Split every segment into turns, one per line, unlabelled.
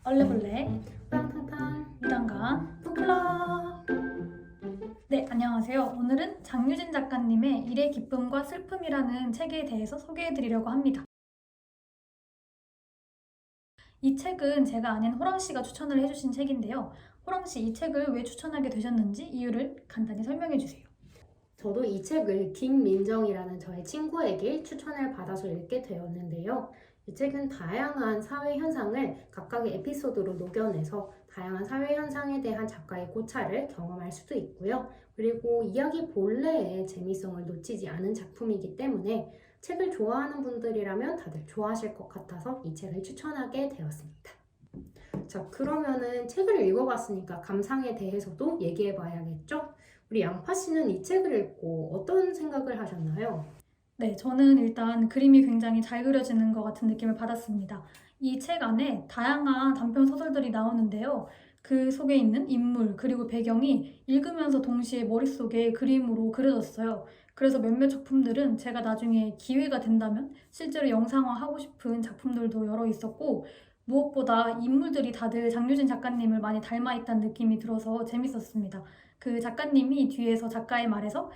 얼레벌레
빵팡팡
2단간 북클럽. 네, 안녕하세요. 오늘은 장유진 작가님의 일의 기쁨과 슬픔이라는 책에 대해서 소개해드리려고 합니다. 이 책은 제가 아닌 호랑씨가 추천을 해주신 책인데요. 호랑씨, 이 책을 왜 추천하게 되셨는지 이유를 간단히 설명해주세요.
저도 이 책을 김민정이라는 저의 친구에게 추천을 받아서 읽게 되었는데요. 이 책은 다양한 사회 현상을 각각의 에피소드로 녹여내서 다양한 사회 현상에 대한 작가의 고찰을 경험할 수도 있고요. 그리고 이야기 본래의 재미성을 놓치지 않은 작품이기 때문에 책을 좋아하는 분들이라면 다들 좋아하실 것 같아서 이 책을 추천하게 되었습니다. 자, 그러면은 책을 읽어봤으니까 감상에 대해서도 얘기해봐야겠죠? 우리 양파 씨는 이 책을 읽고 어떤 생각을 하셨나요?
네, 저는 일단 그림이 굉장히 잘 그려지는 것 같은 느낌을 받았습니다. 이 책 안에 다양한 단편 소설들이 나오는데요. 그 속에 있는 인물, 그리고 배경이 읽으면서 동시에 머릿속에 그림으로 그려졌어요. 그래서 몇몇 작품들은 제가 나중에 기회가 된다면 실제로 영상화하고 싶은 작품들도 여러 있었고, 무엇보다 인물들이 다들 장유진 작가님을 많이 닮아있다는 느낌이 들어서 재밌었습니다. 그 작가님이 뒤에서 작가의 말에서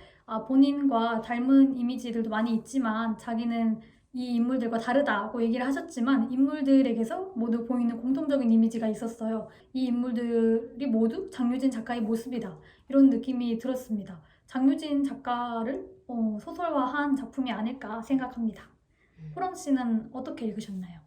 본인과 닮은 이미지들도 많이 있지만 자기는 이 인물들과 다르다고 얘기를 하셨지만 인물들에게서 모두 보이는 공통적인 이미지가 있었어요. 이 인물들이 모두 장유진 작가의 모습이다. 이런 느낌이 들었습니다. 장유진 작가를 소설화한 작품이 아닐까 생각합니다. 호랑 씨는 어떻게 읽으셨나요?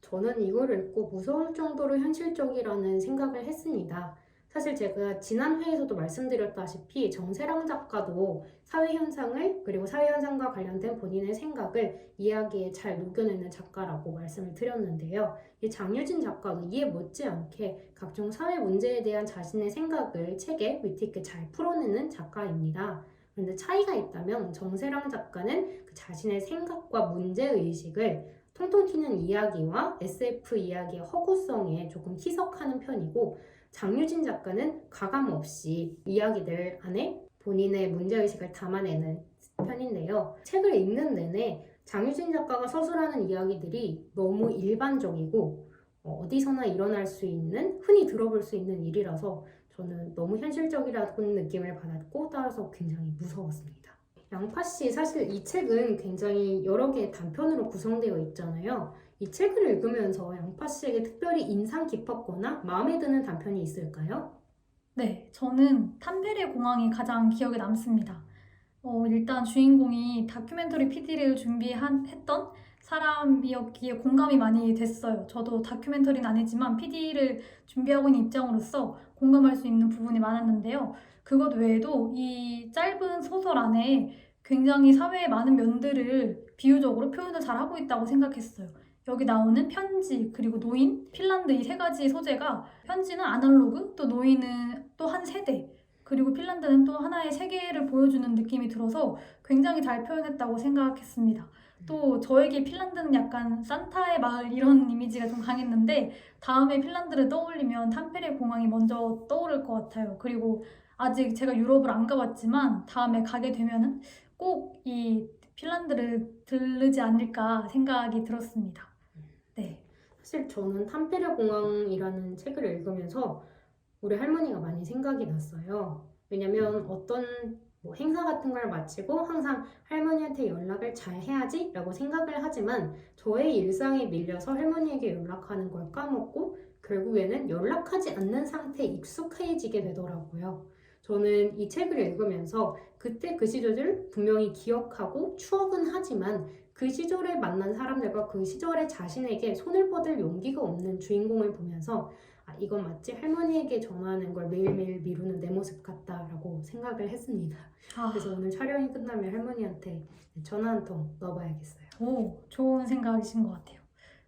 저는 이걸 읽고 무서울 정도로 현실적이라는 생각을 했습니다. 사실 제가 지난 회에서도 말씀드렸다시피 정세랑 작가도 사회현상을 그리고 사회현상과 관련된 본인의 생각을 이야기에 잘 녹여내는 작가라고 말씀을 드렸는데요. 이 장유진 작가도 이에 못지않게 각종 사회 문제에 대한 자신의 생각을 책에 위트 있게 잘 풀어내는 작가입니다. 그런데 차이가 있다면 정세랑 작가는 그 자신의 생각과 문제의식을 통통 튀는 이야기와 SF 이야기의 허구성에 조금 희석하는 편이고 장유진 작가는 가감 없이 이야기들 안에 본인의 문제의식을 담아내는 편인데요. 책을 읽는 내내 장유진 작가가 서술하는 이야기들이 너무 일반적이고 어디서나 일어날 수 있는 흔히 들어볼 수 있는 일이라서 저는 너무 현실적이라는 느낌을 받았고 따라서 굉장히 무서웠습니다. 양파 씨, 사실 이 책은 굉장히 여러 개의 단편으로 구성되어 있잖아요. 이 책을 읽으면서 양파 씨에게 특별히 인상 깊었거나 마음에 드는 단편이 있을까요?
네, 저는 탐페레 공항이 가장 기억에 남습니다. 일단 주인공이 다큐멘터리 PD를 했던 사람이었기에 공감이 많이 됐어요. 저도 다큐멘터리는 아니지만 PD를 준비하고 있는 입장으로서 공감할 수 있는 부분이 많았는데요. 그것 외에도 이 짧은 소설 안에 굉장히 사회의 많은 면들을 비유적으로 표현을 잘 하고 있다고 생각했어요. 여기 나오는 편지, 그리고 노인, 핀란드 이 세 가지 소재가 편지는 아날로그, 또 노인은 또 한 세대, 그리고 핀란드는 또 하나의 세계를 보여주는 느낌이 들어서 굉장히 잘 표현했다고 생각했습니다. 또 저에게 핀란드는 약간 산타의 마을 이런 이미지가 좀 강했는데 다음에 핀란드를 떠올리면 탐페레 공항이 먼저 떠오를 것 같아요. 그리고 아직 제가 유럽을 안 가봤지만 다음에 가게 되면은 꼭 이 핀란드를 들르지 않을까 생각이 들었습니다. 네.
사실 저는 탐페레 공항이라는 책을 읽으면서 우리 할머니가 많이 생각이 났어요. 왜냐면 어떤 행사 같은 걸 마치고 항상 할머니한테 연락을 잘 해야지 라고 생각을 하지만 저의 일상에 밀려서 할머니에게 연락하는 걸 까먹고 결국에는 연락하지 않는 상태에 익숙해지게 되더라고요. 저는 이 책을 읽으면서 그때 그 시절을 분명히 기억하고 추억은 하지만 그 시절에 만난 사람들과 그 시절에 자신에게 손을 뻗을 용기가 없는 주인공을 보면서 이건 마치 할머니에게 전화하는 걸 매일매일 미루는 내 모습 같다라고 생각을 했습니다. 그래서 오늘 촬영이 끝나면 할머니한테 전화 한 통 넣어봐야겠어요.
좋은 생각이신 것 같아요.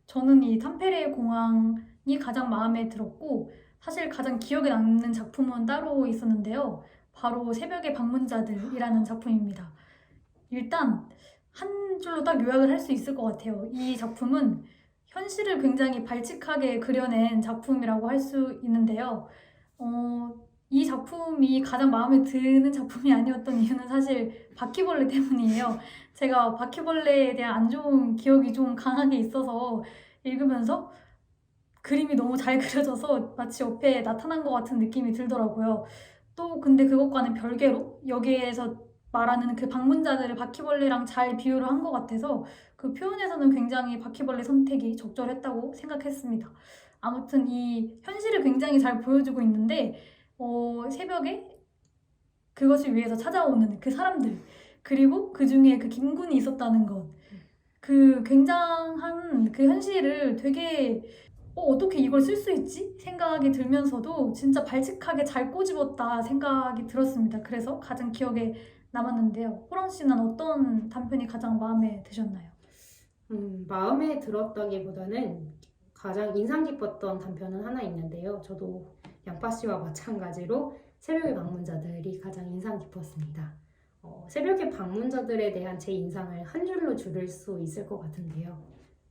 저는 이 탐페레 공항이 가장 마음에 들었고, 사실 가장 기억에 남는 작품은 따로 있었는데요. 바로 새벽의 방문자들이라는 작품입니다. 일단 한 줄로 딱 요약을 할 수 있을 것 같아요. 이 작품은 현실을 굉장히 발칙하게 그려낸 작품이라고 할 수 있는데요. 이 작품이 가장 마음에 드는 작품이 아니었던 이유는 사실 바퀴벌레 때문이에요. 제가 바퀴벌레에 대한 안 좋은 기억이 좀 강하게 있어서 읽으면서 그림이 너무 잘 그려져서 마치 옆에 나타난 것 같은 느낌이 들더라고요. 또 근데 그것과는 별개로 여기에서 말하는 그 방문자들을 바퀴벌레랑 잘 비유를 한 것 같아서 그 표현에서는 굉장히 바퀴벌레 선택이 적절했다고 생각했습니다. 아무튼 이 현실을 굉장히 잘 보여주고 있는데 새벽에 그것을 위해서 찾아오는 그 사람들 그리고 그 중에 그 김군이 있었다는 것 그 굉장한 그 현실을 되게 어떻게 이걸 쓸 수 있지? 생각이 들면서도 진짜 발칙하게 잘 꼬집었다 생각이 들었습니다. 그래서 가장 기억에 남았는데요. 호랑 씨는 어떤 단편이 가장 마음에 드셨나요?
마음에 들었다기보다는 가장 인상 깊었던 단편은 하나 있는데요. 저도 양파 씨와 마찬가지로 새벽의 방문자들이 가장 인상 깊었습니다. 새벽의 방문자들에 대한 제 인상을 한 줄로 줄일 수 있을 것 같은데요.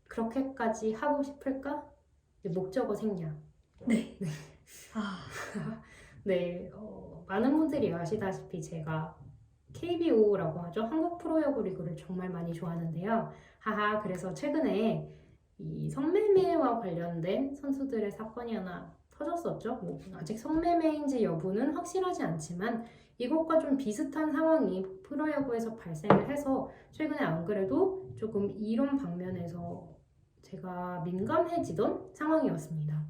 그렇게까지 하고 싶을까? 목적어 생략.
네. 아,
네, 많은 분들이 아시다시피 제가 KBO라고 하죠. 한국 프로야구 리그를 정말 많이 좋아하는데요. 하하, 그래서 최근에 이 성매매와 관련된 선수들의 사건이 하나 터졌었죠. 뭐 아직 성매매인지 여부는 확실하지 않지만 이것과 좀 비슷한 상황이 프로야구에서 발생을 해서 최근에 안 그래도 조금 이런 방면에서 제가 민감해지던 상황이었습니다.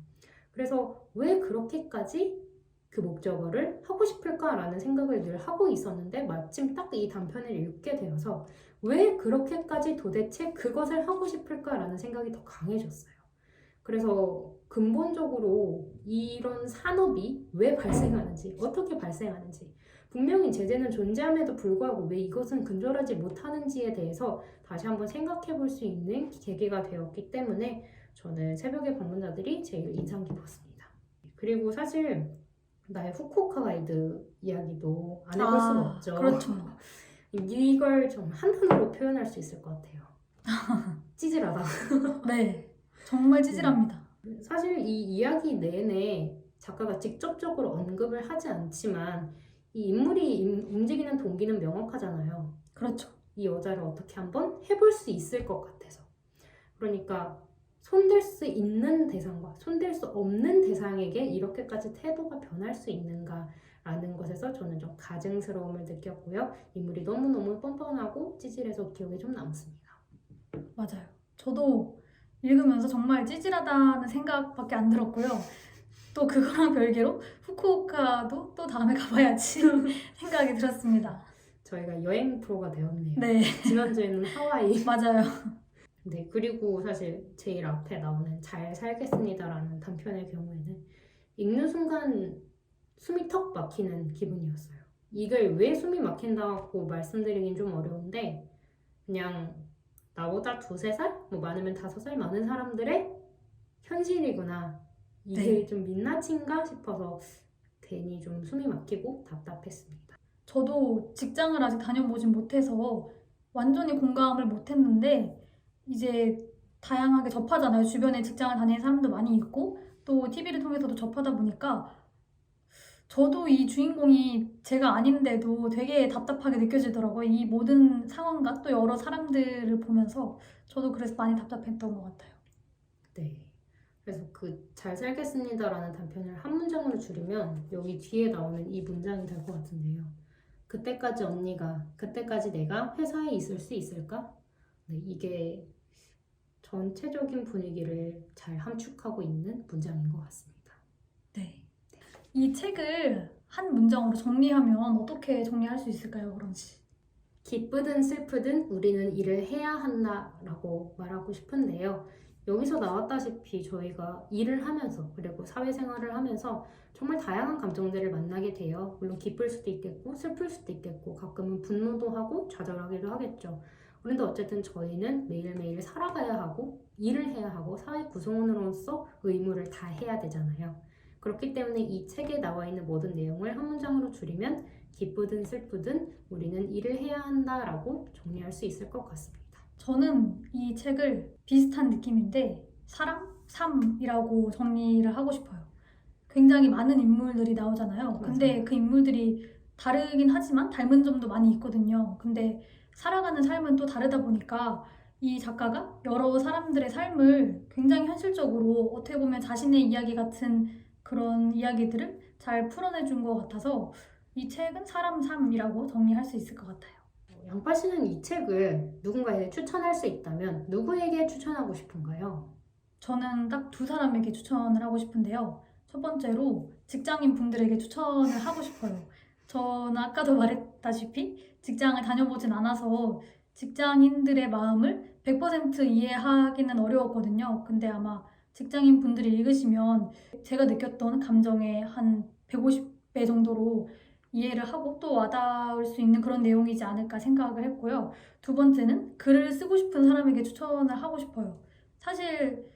그래서 왜 그렇게까지 그 목적어를 하고 싶을까라는 생각을 늘 하고 있었는데 마침 딱 이 단편을 읽게 되어서 왜 그렇게까지 도대체 그것을 하고 싶을까라는 생각이 더 강해졌어요. 그래서 근본적으로 이런 산업이 왜 발생하는지, 어떻게 발생하는지, 분명히 제재는 존재함에도 불구하고 왜 이것은 근절하지 못하는지에 대해서 다시 한번 생각해 볼 수 있는 계기가 되었기 때문에 저는 새벽의 방문자들이 제일 인상 깊었습니다. 그리고 사실 나의 후쿠오카 가이드 이야기도 안 해볼 수가 없죠.
그렇죠.
이걸 좀 한 단어로 표현할 수 있을 것 같아요. 찌질하다.
네, 정말 찌질합니다.
사실 이 이야기 내내 작가가 직접적으로 언급을 하지 않지만 이 인물이 움직이는 동기는 명확하잖아요.
그렇죠.
이 여자를 어떻게 한번 해볼 수 있을 것 같아서. 그러니까 손댈 수 있는 대상과 손댈 수 없는 대상에게 이렇게까지 태도가 변할 수 있는가라는 것에서 저는 좀 가증스러움을 느꼈고요. 인물이 너무너무 뻔뻔하고 찌질해서 기억에 좀 남습니다.
맞아요. 저도 읽으면서 정말 찌질하다는 생각밖에 안 들었고요. 또 그거랑 별개로 후쿠오카도 또 다음에 가봐야지 생각이 들었습니다.
저희가 여행 프로가 되었네요.
네,
지난주에는 하와이.
맞아요.
네, 그리고 사실 제일 앞에 나오는 잘 살겠습니다라는 단편의 경우에는 읽는 순간 숨이 턱 막히는 기분이었어요. 이걸 왜 숨이 막힌다고 말씀드리긴 좀 어려운데 그냥 나보다 2-3살? 뭐 많으면 5살 많은 사람들의 현실이구나. 이게
네.
좀 민낯인가 싶어서 괜히 좀 숨이 막히고 답답했습니다.
저도 직장을 아직 다녀보진 못해서 완전히 공감을 못했는데 이제 다양하게 접하잖아요. 주변에 직장을 다니는 사람도 많이 있고 또 TV를 통해서도 접하다 보니까 저도 이 주인공이 제가 아닌데도 되게 답답하게 느껴지더라고요. 이 모든 상황과 또 여러 사람들을 보면서 저도 그래서 많이 답답했던 것 같아요.
네. 그래서 그 잘 살겠습니다라는 단편을 한 문장으로 줄이면 여기 뒤에 나오는 이 문장이 될 것 같은데요. 그때까지 언니가, 그때까지 내가 회사에 있을 수 있을까? 네, 이게 전체적인 분위기를 잘 함축하고 있는 문장인 것 같습니다.
네. 이 책을 한 문장으로 정리하면 어떻게 정리할 수 있을까요, 그런 씨?
기쁘든 슬프든 우리는 일을 해야 한다라고 말하고 싶은데요. 여기서 나왔다시피 저희가 일을 하면서 그리고 사회생활을 하면서 정말 다양한 감정들을 만나게 돼요. 물론 기쁠 수도 있겠고 슬플 수도 있겠고 가끔은 분노도 하고 좌절하기도 하겠죠. 그런데 어쨌든 저희는 매일매일 살아가야 하고 일을 해야 하고 사회 구성원으로서 의무를 다 해야 되잖아요. 그렇기 때문에 이 책에 나와 있는 모든 내용을 한 문장으로 줄이면 기쁘든 슬프든 우리는 일을 해야 한다라고 정리할 수 있을 것 같습니다.
저는 이 책을 비슷한 느낌인데 사랑, 삶이라고 정리를 하고 싶어요. 굉장히 많은 인물들이 나오잖아요. 근데
맞아요.
그 인물들이 다르긴 하지만 닮은 점도 많이 있거든요. 근데 살아가는 삶은 또 다르다 보니까 이 작가가 여러 사람들의 삶을 굉장히 현실적으로 어떻게 보면 자신의 이야기 같은 그런 이야기들을 잘 풀어내준 것 같아서 이 책은 사람 삶이라고 정리할 수 있을 것 같아요.
양파 씨는 이 책을 누군가에게 추천할 수 있다면 누구에게 추천하고 싶은가요?
저는 딱 두 사람에게 추천을 하고 싶은데요. 첫 번째로 직장인 분들에게 추천을 하고 싶어요. 저는 아까도 말했다시피 직장을 다녀보진 않아서 직장인들의 마음을 100% 이해하기는 어려웠거든요. 근데 아마 직장인 분들이 읽으시면 제가 느꼈던 감정의 한 150배 정도로 이해를 하고 또 와닿을 수 있는 그런 내용이지 않을까 생각을 했고요. 두 번째는 글을 쓰고 싶은 사람에게 추천을 하고 싶어요. 사실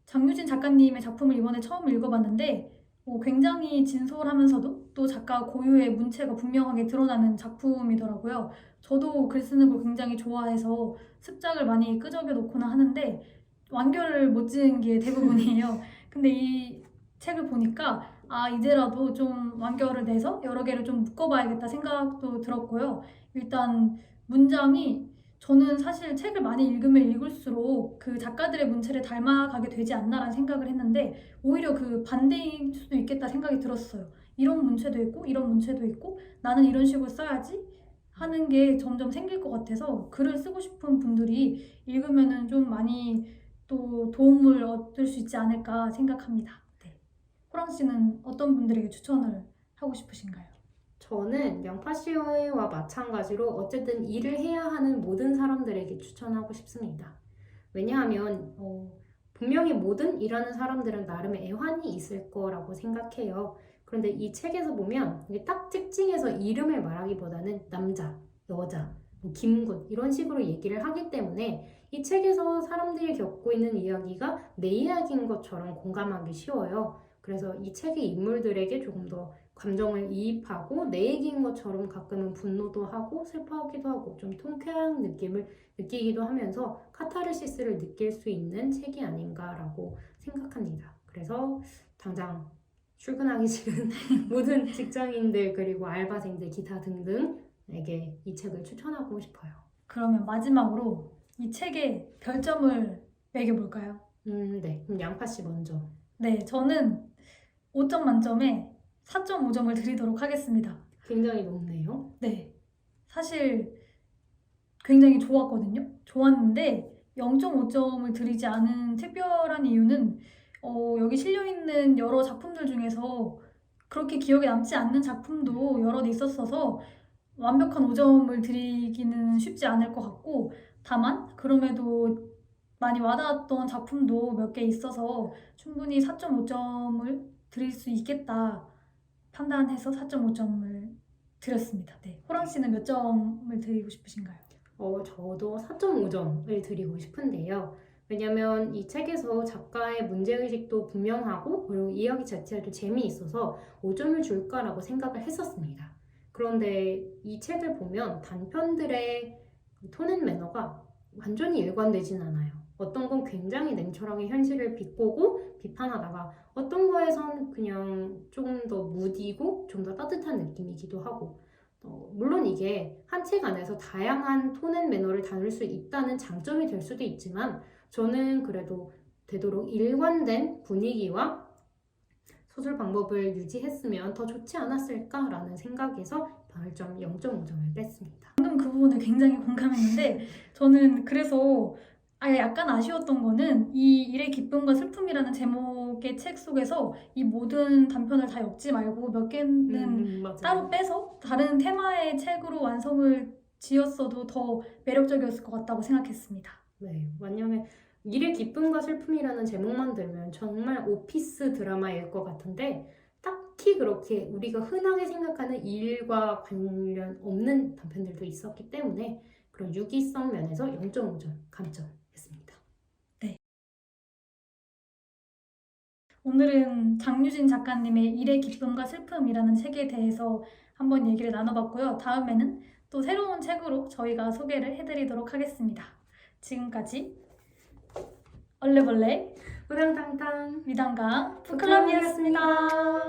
장유진 작가님의 작품을 이번에 처음 읽어봤는데 굉장히 진솔하면서도 또 작가 고유의 문체가 분명하게 드러나는 작품이더라고요. 저도 글 쓰는 걸 굉장히 좋아해서 습작을 많이 끄적여 놓거나 하는데 완결을 못 지은 게 대부분이에요. 근데 이 책을 보니까 이제라도 좀 완결을 내서 여러 개를 좀 묶어봐야겠다 생각도 들었고요. 일단 문장이 저는 사실 책을 많이 읽으면 읽을수록 그 작가들의 문체를 닮아가게 되지 않나라는 생각을 했는데 오히려 그 반대일 수도 있겠다 생각이 들었어요. 이런 문체도 있고 이런 문체도 있고 나는 이런 식으로 써야지 하는 게 점점 생길 것 같아서 글을 쓰고 싶은 분들이 읽으면은 좀 많이 또 도움을 얻을 수 있지 않을까 생각합니다. 네. 호랑 씨는 어떤 분들에게 추천을 하고 싶으신가요?
저는 양파 씨와 마찬가지로 어쨌든 일을 해야 하는 모든 사람들에게 추천하고 싶습니다. 왜냐하면 분명히 모든 일하는 사람들은 나름의 애환이 있을 거라고 생각해요. 그런데 이 책에서 보면 이게 딱 특징에서 이름을 말하기보다는 남자, 여자, 뭐 김군 이런 식으로 얘기를 하기 때문에 이 책에서 사람들이 겪고 있는 이야기가 내 이야기인 것처럼 공감하기 쉬워요. 그래서 이 책의 인물들에게 조금 더 감정을 이입하고 내 얘기인 것처럼 가끔은 분노도 하고 슬퍼하기도 하고 좀 통쾌한 느낌을 느끼기도 하면서 카타르시스를 느낄 수 있는 책이 아닌가라고 생각합니다. 그래서 당장 출근하기 싫은 모든 직장인들 그리고 알바생들 기타 등등에게 이 책을 추천하고 싶어요.
그러면 마지막으로 이 책에 별점을 매겨볼까요?
네. 그럼 양파 씨 먼저.
네, 저는 5점 만점에 4.5점을 드리도록 하겠습니다.
굉장히 높네요.
네, 사실 굉장히 좋았거든요. 좋았는데 0.5점을 드리지 않은 특별한 이유는 여기 실려있는 여러 작품들 중에서 그렇게 기억에 남지 않는 작품도 여러 있었어서 완벽한 5점을 드리기는 쉽지 않을 것 같고 다만 그럼에도 많이 와닿았던 작품도 몇 개 있어서 충분히 4.5점을 드릴 수 있겠다 판단해서 4.5점을 드렸습니다. 네. 호랑 씨는 몇 점을 드리고 싶으신가요?
저도 4.5점을 드리고 싶은데요. 왜냐면 이 책에서 작가의 문제의식도 분명하고 그리고 이야기 자체도 재미있어서 5점을 줄까라고 생각을 했었습니다. 그런데 이 책을 보면 단편들의 톤 앤 매너가 완전히 일관되진 않아요. 어떤 건 굉장히 냉철하게 현실을 비꼬고 비판하다가 어떤 거에선 그냥 조금 더 무디고 좀 더 따뜻한 느낌이기도 하고 물론 이게 한 책 안에서 다양한 톤 앤 매너를 다룰 수 있다는 장점이 될 수도 있지만 저는 그래도 되도록 일관된 분위기와 소설 방법을 유지했으면 더 좋지 않았을까라는 생각에서 별점 0.5점을 뺐습니다.
방금 그 부분에 굉장히 공감했는데 저는 그래서 약간 아쉬웠던 거는 이 일의 기쁨과 슬픔이라는 제목의 책 속에서 이 모든 단편을 다 엮지 말고 몇 개는
맞아요.
따로 빼서 다른 테마의 책으로 완성을 지었어도 더 매력적이었을 것 같다고 생각했습니다.
네, 왜냐면 일의 기쁨과 슬픔이라는 제목만 들면 정말 오피스 드라마일 것 같은데 딱히 그렇게 우리가 흔하게 생각하는 일과 관련 없는 단편들도 있었기 때문에 그런 유기성 면에서 0.5점 감점했습니다.
오늘은 장유진 작가님의 일의 기쁨과 슬픔이라는 책에 대해서 한번 얘기를 나눠봤고요. 다음에는 또 새로운 책으로 저희가 소개를 해드리도록 하겠습니다. 지금까지 얼레벌레
우당탕탕
미담강
북클럽이었습니다.
북클럽이었습니다.